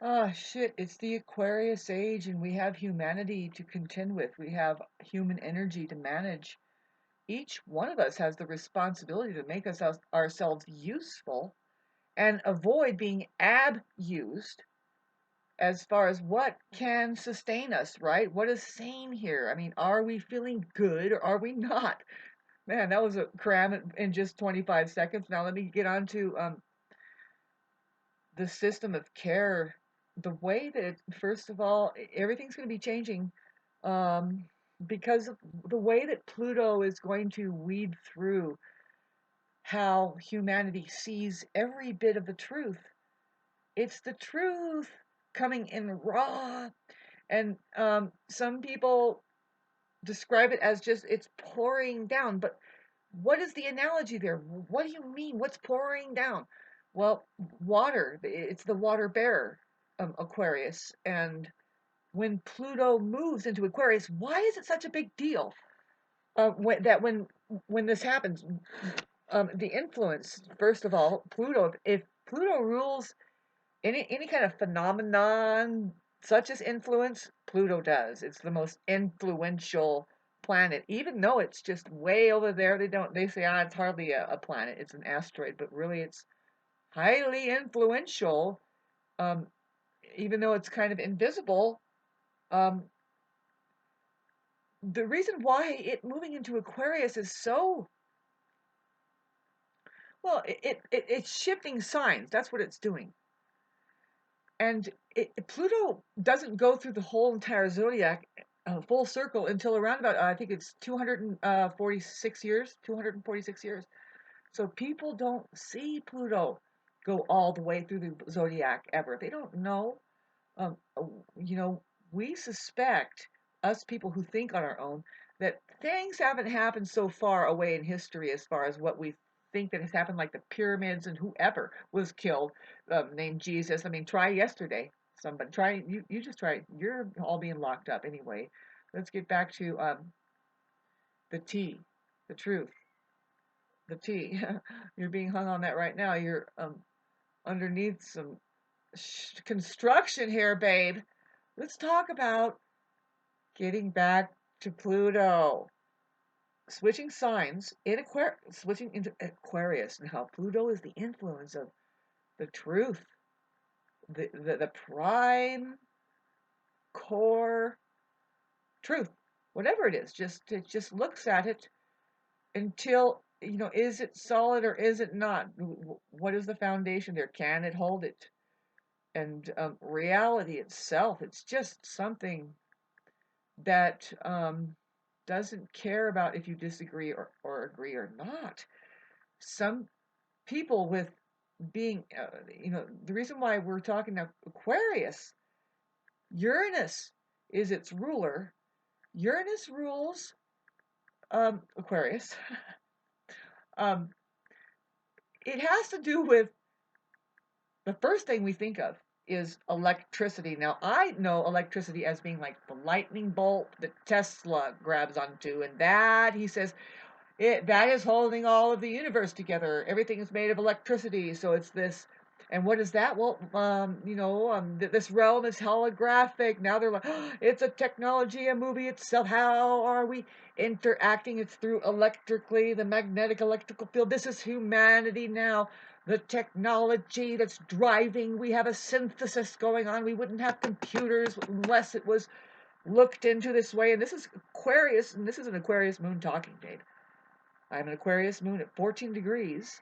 Ah, shit, it's the Aquarius age, and we have humanity to contend with. We have human energy to manage. Each one of us has the responsibility to make ourselves useful and avoid being abused as far as what can sustain us, right? What is sane here? I mean, are we feeling good or are we not? Man, that was a cram in just 25 seconds. Now let me get on to the system of care. The way that, first of all, everything's going to be changing um, because of the way that Pluto is going to weed through how humanity sees every bit of the truth. It's the truth coming in raw. And some people describe it as just it's pouring down. But what is the analogy there? What do you mean? What's pouring down? Well, water. It's the water bearer, Aquarius. And when Pluto moves into Aquarius, why is it such a big deal? When this happens, the influence. First of all, Pluto. If Pluto rules any kind of phenomenon such as influence, Pluto does. It's the most influential planet, even though it's just way over there. They say, it's hardly a planet, it's an asteroid, but really it's highly influential. Um, Even though it's kind of invisible, um, the reason why it moving into Aquarius is so well, it's shifting signs. That's what it's doing. And Pluto doesn't go through the whole entire zodiac full circle until around about, I think it's 246 years, 246 years. So people don't see Pluto go all the way through the zodiac ever. They don't know. Um, uh, you know, we suspect, us people who think on our own, that things haven't happened so far away in history as far as what we think that has happened, like the pyramids and whoever was killed, named Jesus. I mean, try yesterday. Somebody try you just try. You're all being locked up anyway. Let's get back to the T, the truth, the T. You're being hung on that right now. You're underneath some construction here, babe. Let's talk about getting back to Pluto. Switching signs in switching into Aquarius, and how Pluto is the influence of the truth, the prime core truth, whatever it is. It just looks at it until, is it solid or is it not? What is the foundation there? Can it hold it? And reality itself, it's just something that doesn't care about if you disagree or agree or not. Some people with being, the reason why we're talking about Aquarius, Uranus is its ruler. Uranus rules Aquarius. um, it has to do with the first thing we think of is electricity. Now, I know electricity as being like the lightning bolt that Tesla grabs onto, and that, he says, that is holding all of the universe together. Everything is made of electricity, so it's this. And what is that? Well, this realm is holographic. Now they're like, oh, it's a technology, a movie itself. How are we interacting? It's through electrically, the magnetic electrical field. This is humanity now. The technology that's driving. We have a synthesis going on. We wouldn't have computers unless it was looked into this way. And this is Aquarius, and this is an Aquarius moon talking, Dave. I have an Aquarius moon at 14 degrees.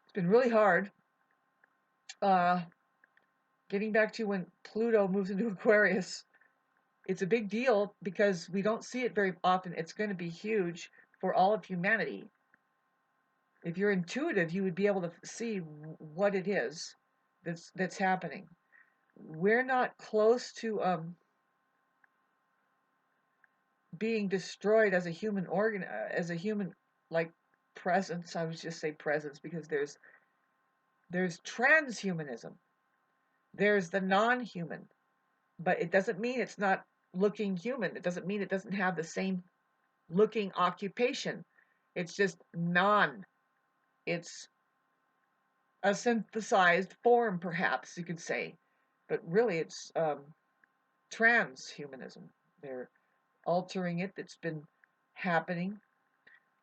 It's been really hard. Uh, Getting back to when Pluto moves into Aquarius, it's a big deal because we don't see it very often. It's going to be huge for all of humanity. If you're intuitive, you would be able to see what it is that's happening. We're not close to being destroyed as a human organ, as a human like presence. I would just say presence because there's transhumanism. There's the non-human, but it doesn't mean it's not looking human. It doesn't mean it doesn't have the same looking occupation. It's just non. It's a synthesized form, perhaps you could say. but really it's transhumanism. They're altering it. It's been happening.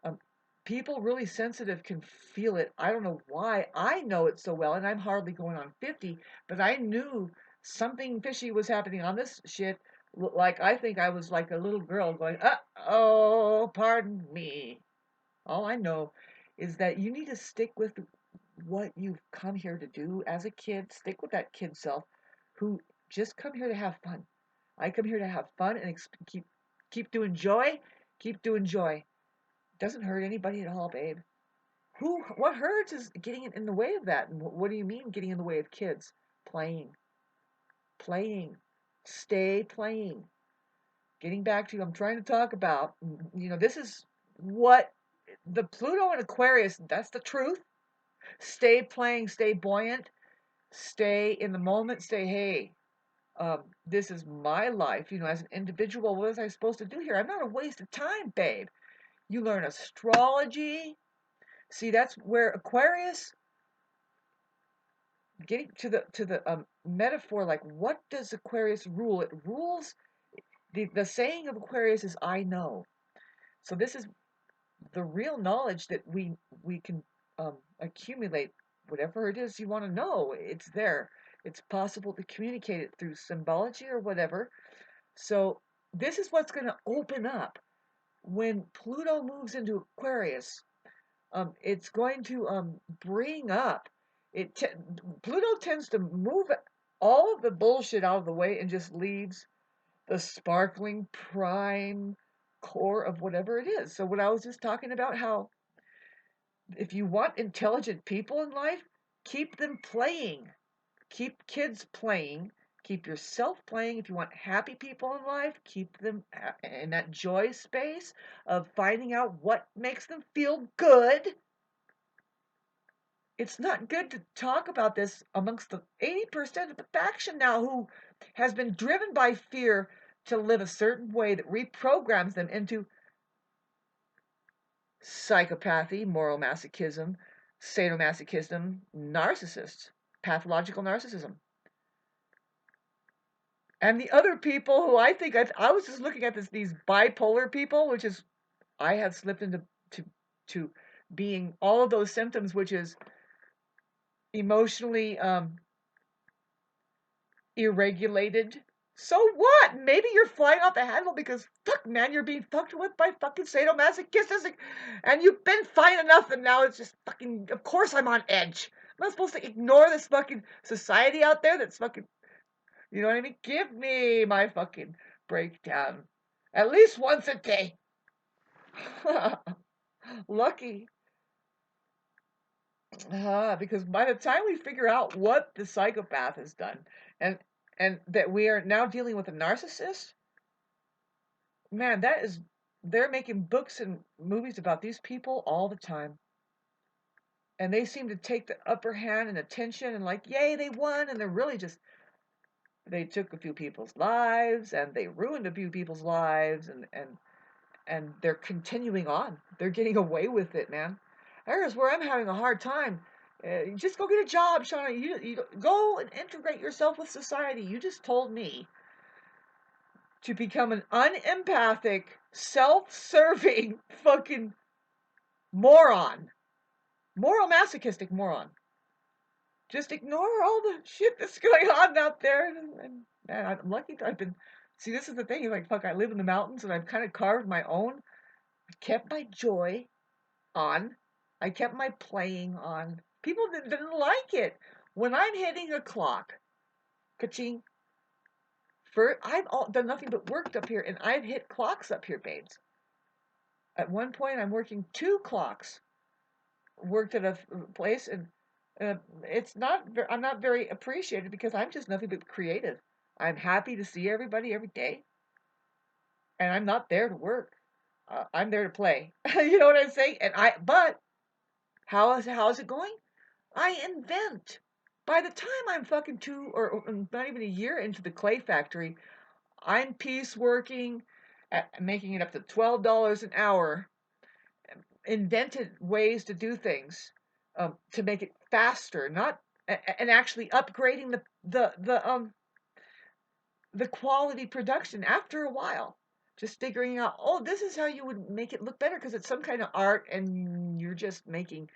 Um, People really sensitive can feel it. I don't know why. I know it so well, and I'm hardly going on 50, but I knew something fishy was happening on this shit. Like, I think I was like a little girl going, oh, pardon me. All I know is that you need to stick with what you've come here to do as a kid. Stick with that kid self who just come here to have fun. I come here to have fun and keep doing joy. Keep doing joy. Doesn't hurt anybody at all, babe. What hurts is getting in the way of that. And what do you mean getting in the way of kids? Playing. Playing. Stay playing. Getting back to, I'm trying to talk about, this is what the Pluto and Aquarius, that's the truth. Stay playing, stay buoyant, stay in the moment, stay, hey, this is my life, as an individual. What was I supposed to do here? I'm not a waste of time, babe. You learn astrology. See, that's where Aquarius, getting to the metaphor, like, what does Aquarius rule? It rules, the saying of Aquarius is, I know. So this is the real knowledge that we can accumulate. Whatever it is you want to know, it's there. It's possible to communicate it through symbology or whatever. So this is what's going to open up when Pluto moves into Aquarius. It's going to bring up Pluto tends to move all of the bullshit out of the way and just leaves the sparkling prime core of whatever it is. So what I was just talking about, how if you want intelligent people in life, keep them playing. Keep kids playing. Keep yourself playing. If you want happy people in life, keep them in that joy space of finding out what makes them feel good. It's not good to talk about this amongst the 80% of the faction now who has been driven by fear to live a certain way that reprograms them into psychopathy, moral masochism, sadomasochism, narcissists, pathological narcissism. And the other people who I think, I was just looking at these bipolar people, which is, I have slipped into to being all of those symptoms, which is emotionally irregulated. So what? Maybe you're flying off the handle because, fuck, man, you're being fucked with by fucking sadomasochistic, and you've been fine enough, and now it's just fucking, of course I'm on edge. I'm not supposed to ignore this fucking society out there that's fucking, you know what I mean? Give me my fucking breakdown. At least once a day. Lucky. Because by the time we figure out what the psychopath has done, and that we are now dealing with a narcissist, man, they're making books and movies about these people all the time. And they seem to take the upper hand and attention and like, yay, they won. And they're really just, they took a few people's lives and they ruined a few people's lives, and they're continuing on. They're getting away with it, man. There's where I'm having a hard time. Just go get a job, Shauna. You go and integrate yourself with society. You just told me to become an unempathic, self-serving fucking moron. Moral masochistic moron. Just ignore all the shit that's going on out there. And man, I'm lucky that I've been. See, this is the thing. Like, fuck, I live in the mountains and I've kind of carved my own. I kept my joy on. I kept my playing on. People didn't like it. When I'm hitting a clock, ka-ching, I've done nothing but worked up here, and I've hit clocks up here, babes. At one point, I'm working 2 clocks. Worked at a place, and it's not. I'm not very appreciated because I'm just nothing but creative. I'm happy to see everybody every day, and I'm not there to work. I'm there to play. You know what I'm saying? But how is it going? I invent. By the time I'm fucking 2 or not even a year into the clay factory, I'm piece working, making it up to $12 an hour, invented ways to do things to make it faster, not and actually upgrading the the quality production after a while. Just figuring out, oh, this is how you would make it look better because it's some kind of art and you're just making.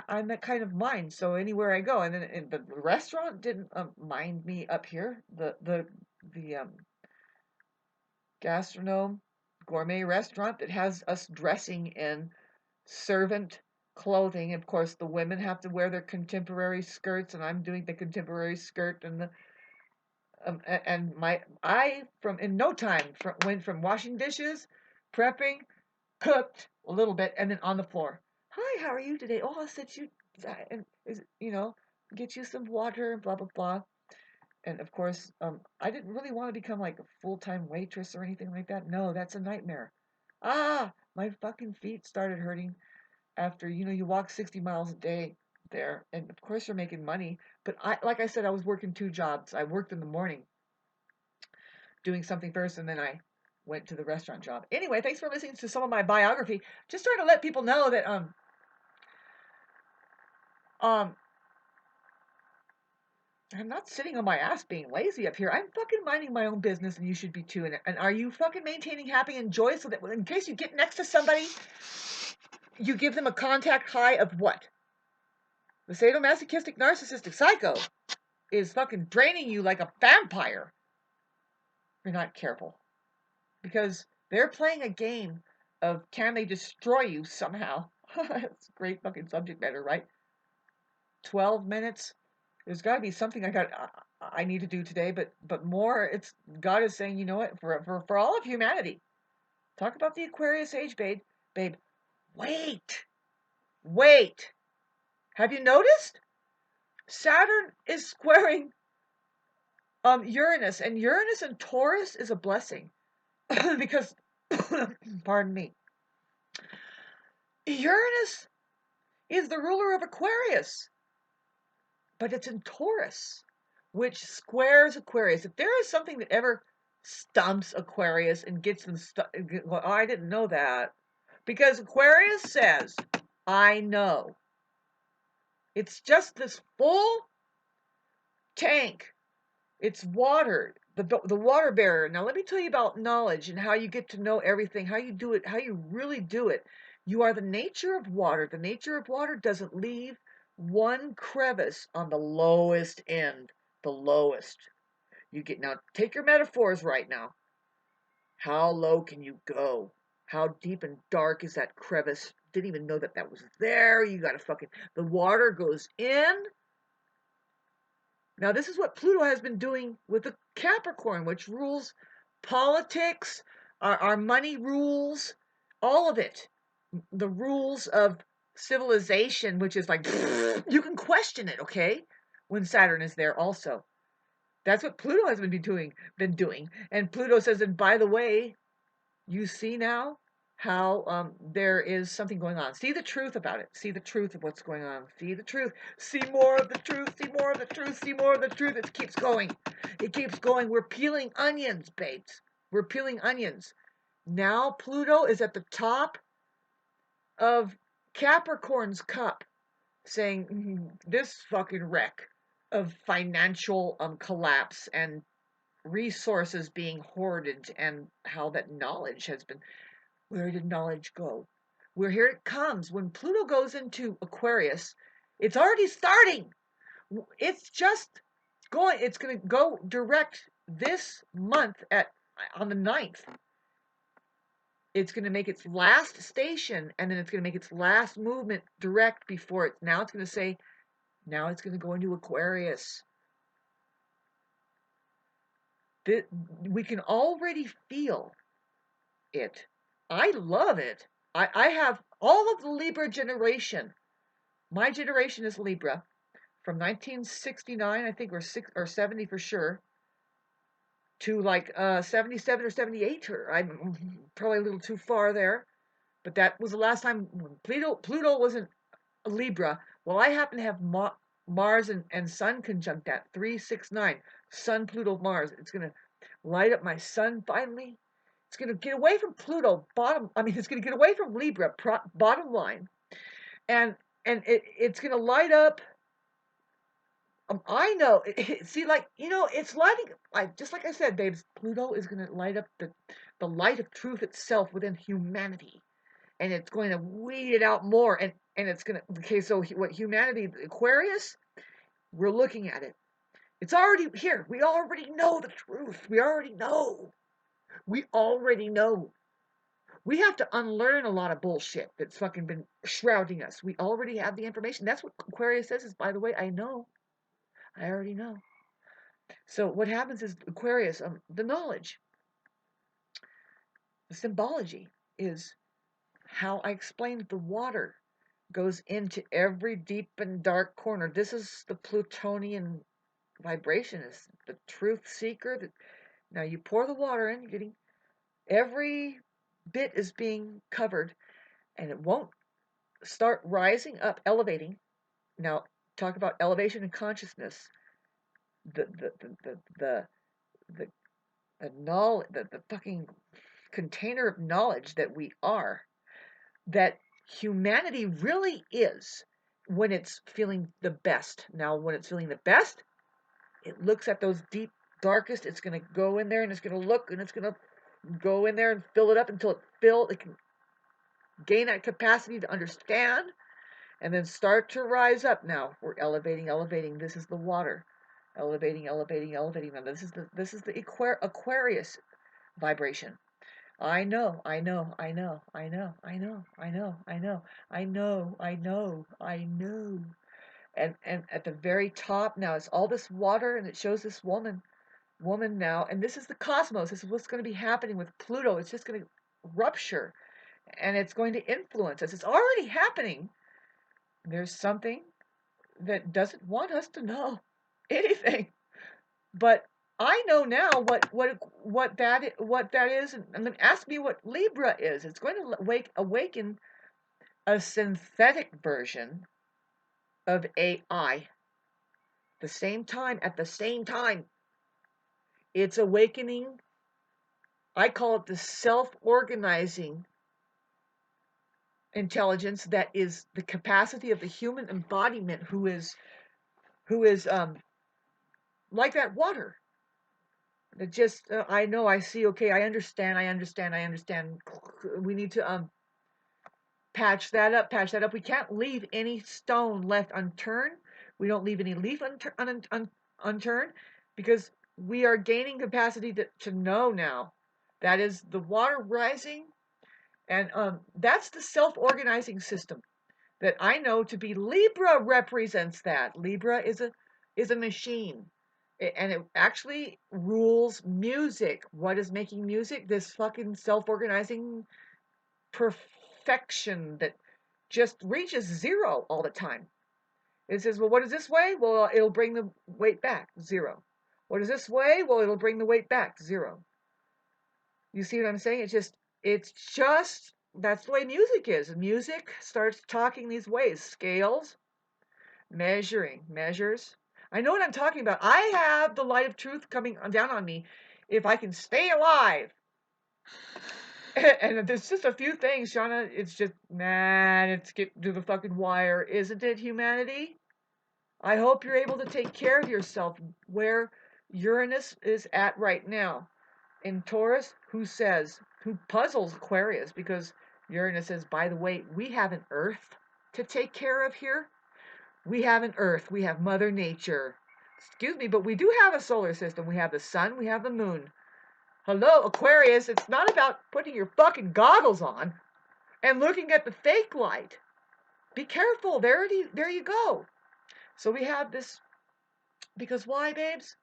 I'm that kind of mind. So anywhere I go, and then the restaurant didn't mind me up here. The gastronome gourmet restaurant that has us dressing in servant clothing. Of course, the women have to wear their contemporary skirts, and I'm doing the contemporary skirt and I from in no time went from washing dishes, prepping, cooked a little bit, and then on the floor. Hi, how are you today? Oh, I'll set you and get you some water, blah blah blah. And of course, I didn't really want to become like a full-time waitress or anything like that. No, that's a nightmare. My fucking feet started hurting after you walk 60 miles a day there, and of course you're making money. But like I said, I was working two jobs. I worked in the morning doing something first, and then I went to the restaurant job. Anyway, thanks for listening to some of my biography. Just trying to let people know that um I'm not sitting on my ass being lazy up here. I'm fucking minding my own business, and you should be too. And are you fucking maintaining happy and joy so that in case you get next to somebody, you give them a contact high of what? The sadomasochistic narcissistic psycho is fucking draining you like a vampire. You're not careful. Because they're playing a game of can they destroy you somehow? It's a great fucking subject matter, right? 12 minutes. There's got to be something I need to do today, but more. It's God is saying, you know what? For all of humanity, talk about the Aquarius age, babe. Wait. Have you noticed? Saturn is squaring Uranus, and Uranus and Taurus is a blessing because, pardon me, Uranus is the ruler of Aquarius, but it's in Taurus, which squares Aquarius. If there is something that ever stumps Aquarius and gets them stuck, well, I didn't know that. Because Aquarius says, I know. It's just this full tank. It's water, the water barrier. Now, let me tell you about knowledge and how you get to know everything, how you do it, how you really do it. You are the nature of water. The nature of water doesn't leave one crevice on the lowest end, the lowest. Now, take your metaphors right now. How low can you go? How deep and dark is that crevice? Didn't even know that was there. You got to the water goes in. Now, this is what Pluto has been doing with the Capricorn, which rules politics, our money rules, all of it. The rules of civilization, which is like, you can question it, okay? When Saturn is there also. That's what Pluto has been doing. And Pluto says, and by the way, you see now how there is something going on. See the truth about it. See the truth of what's going on. See the truth. See more of the truth. See more of the truth. See more of the truth. It keeps going. It keeps going. We're peeling onions, babes. We're peeling onions. Now Pluto is at the top of Capricorn's cup, saying this fucking wreck of financial collapse and resources being hoarded, and how that knowledge has been. Where did knowledge go? Here it comes. When Pluto goes into Aquarius, it's already starting. It's just going. It's going to go direct this month on the 9th. It's going to make its last station, and then it's going to make its last movement direct before it. Now it's going to say, now it's going to go into Aquarius. We can already feel it. I love it. I have all of the Libra generation. My generation is Libra from 1969, I think, or 70 for sure, to like 77 or 78. I'm probably a little too far there, but that was the last time Pluto wasn't a Libra. Well, I happen to have Mars and Sun conjunct at 369. Sun, Pluto, Mars. It's going to light up my sun finally. It's going to get away from Pluto, it's going to get away from Libra, bottom line. And it's going to light up I know. See, like, it's lighting, like, just like I said, babes, Pluto is going to light up the light of truth itself within humanity. And it's going to weed it out more. And it's going to, okay, so what humanity, Aquarius, we're looking at it. It's already here. We already know the truth. We already know. We already know. We have to unlearn a lot of bullshit that's fucking been shrouding us. We already have the information. That's what Aquarius says is, by the way, I know. I already know. So what happens is Aquarius, the knowledge, the symbology is how I explained the water goes into every deep and dark corner. This is the Plutonian vibration, is the truth seeker. Now you pour the water in, you're getting every bit is being covered, and it won't start rising up, elevating. Now talk about elevation and consciousness. The the the the the the, the knowledge, the fucking container of knowledge that we are, that humanity really is when it's feeling the best. Now, when it's feeling the best, it looks at those deep, darkest, it's going to go in there and it's going to look and it's going to go in there and fill it up until it can gain that capacity to understand and then start to rise up. Now, we're elevating, elevating. This is the water. Elevating, elevating, elevating. Now, this is the Aquarius vibration. I know, I know, I know, I know, I know, I know, I know, I know, I know, I know. And at the very top now, it's all this water, and it shows this woman now, and this is the cosmos. This is what's going to be happening with Pluto. It's just going to rupture, and it's going to influence us. It's already happening. There's something that doesn't want us to know anything, but I know now what that is, and ask me what Libra is. It's going to awaken a synthetic version of AI. At the same time, it's awakening. I call it the self-organizing intelligence that is the capacity of the human embodiment, who is like that water. That just I know, I see, okay, I understand. We need to patch that up. We can't leave any stone left unturned. We don't leave any leaf unturned, because we are gaining capacity to know now. That is the water rising, and that's the self-organizing system that I know to be. Libra represents that. Libra is a machine, and it actually rules music. What is making music? This fucking self-organizing perfection that just reaches zero all the time. It says, well, what is this way? Well, it'll bring the weight back, zero. What is this way? Well, it'll bring the weight back, zero. You see what I'm saying? It's just, that's the way music is. Music starts talking these ways. Scales, measures. I know what I'm talking about. I have the light of truth coming down on me if I can stay alive. And there's just a few things, Shauna. It's just, man, it's get to the fucking wire, isn't it, humanity? I hope you're able to take care of yourself where Uranus is at right now. In Taurus, who puzzles Aquarius, because Uranus says, by the way, we have an Earth to take care of here. We have an Earth. We have Mother Nature. Excuse me, but we do have a solar system. We have the sun. We have the moon. Hello, Aquarius. It's not about putting your fucking goggles on and looking at the fake light. Be careful. There you go. So we have this, because why, babes?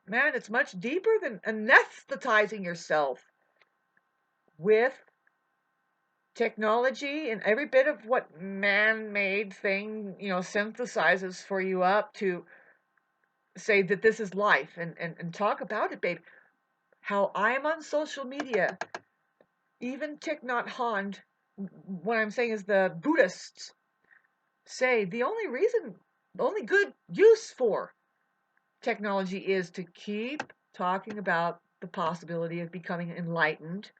Man, it's much deeper than anesthetizing yourself with technology and every bit of what man-made thing, synthesizes for you up to say that this is life, and talk about it, babe. How I'm on social media, even Thich Nhat Hanh, what I'm saying is the Buddhists say the only good use for technology is to keep talking about the possibility of becoming enlightened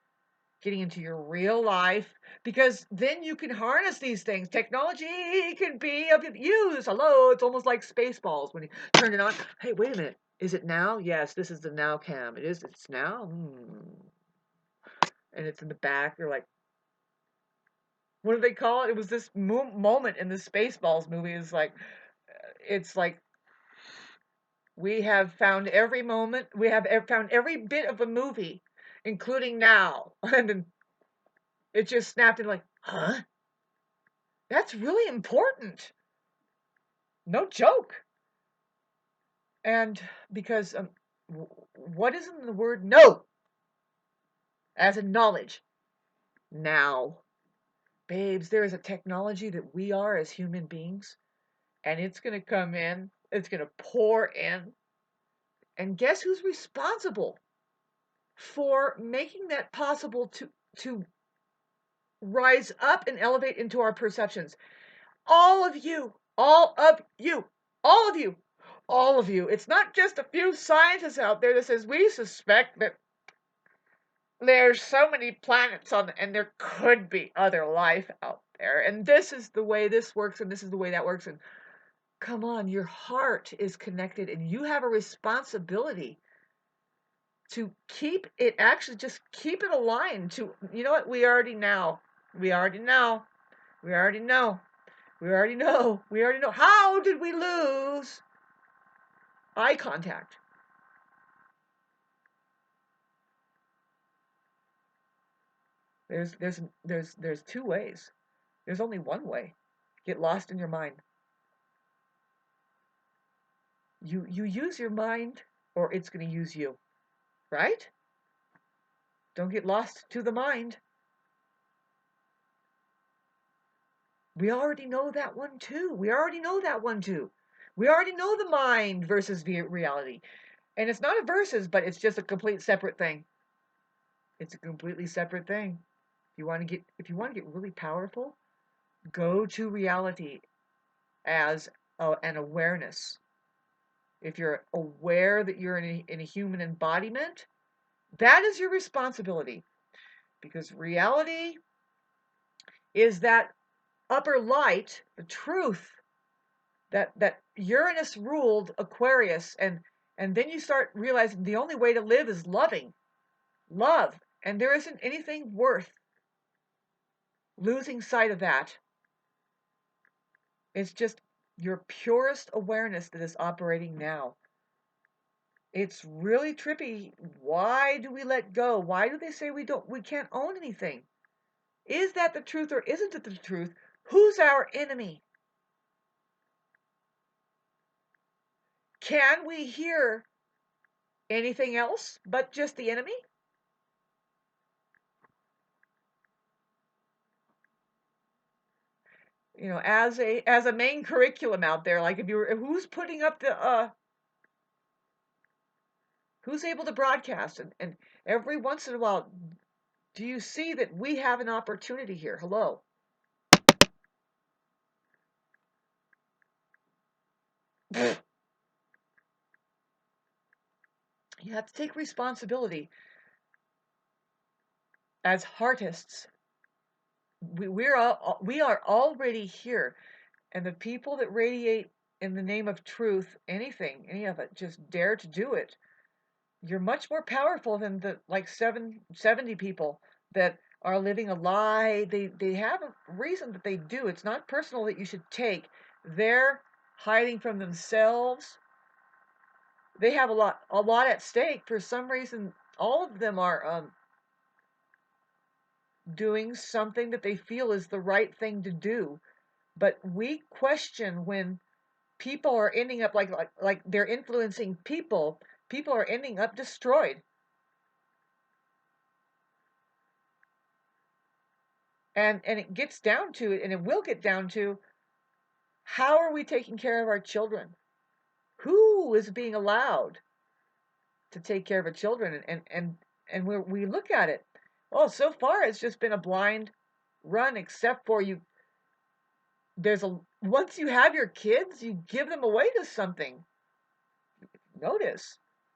getting into your real life, because then you can harness these things. Technology can be of use. Hello, it's almost like Spaceballs when you turn it on. Hey, wait a minute. Is it now? Yes, this is the now cam. It is. It's now. And it's in the back. You're like, what do they call it? It was this moment in the Spaceballs movie. It's like we have found every moment. We have found every bit of a movie, including now. And then it just snapped and like, huh? That's really important. No joke. And because what is in the word no? As in knowledge. Now. Babes, there is a technology that we are as human beings, and it's going to come in, it's going to pour in. And guess who's responsible for making that possible to rise up and elevate into our perceptions? All of you, all of you, all of you, all of you. It's not just a few scientists out there that says we suspect that there's so many planets and there could be other life out there, and this is the way this works, and this is the way that works. And come on, your heart is connected, and you have a responsibility to keep it, actually just keep it aligned to, you know what, we already know. We already know. We already know. We already know. We already know. How did we lose eye contact? There's two ways. There's only one way. Get lost in your mind. You use your mind, or it's going to use you, right? Don't get lost to the mind. We already know that one too. We already know that one too. We already know the mind versus reality. And it's not a versus, but it's just a complete separate thing. It's a completely separate thing. If you want to get really powerful, go to reality as an awareness. If you're aware that you're in a human embodiment, that is your responsibility. Because reality is that upper light, the truth, that Uranus ruled Aquarius, and then you start realizing the only way to live is loving. Love. And there isn't anything worth losing sight of that. It's just your purest awareness that is operating now. It's really trippy. Why do we let go? Why do they say we can't own anything? Is that the truth, or isn't it the truth? Who's our enemy? Can we hear anything else but just the enemy? You know, as a main curriculum out there, like if you were, who's putting up the who's able to broadcast, and every once in a while, do you see that we have an opportunity here? Hello. You have to take responsibility as heartists. We are already here, and the people that radiate in the name of truth, any of it, just dare to do it. You're much more powerful than the like 70 people that are living a lie. They have a reason that they do. It's not personal that you should take. They're hiding from themselves. They have a lot at stake. For some reason, all of them are doing something that they feel is the right thing to do. But we question when people are ending up like they're influencing people. People are ending up destroyed. And it gets down to it, and it will get down to, how are we taking care of our children? Who is being allowed to take care of our children? And we look at it. Well, so far it's just been a blind run, except for you. Once you have your kids, you give them away to something. Notice.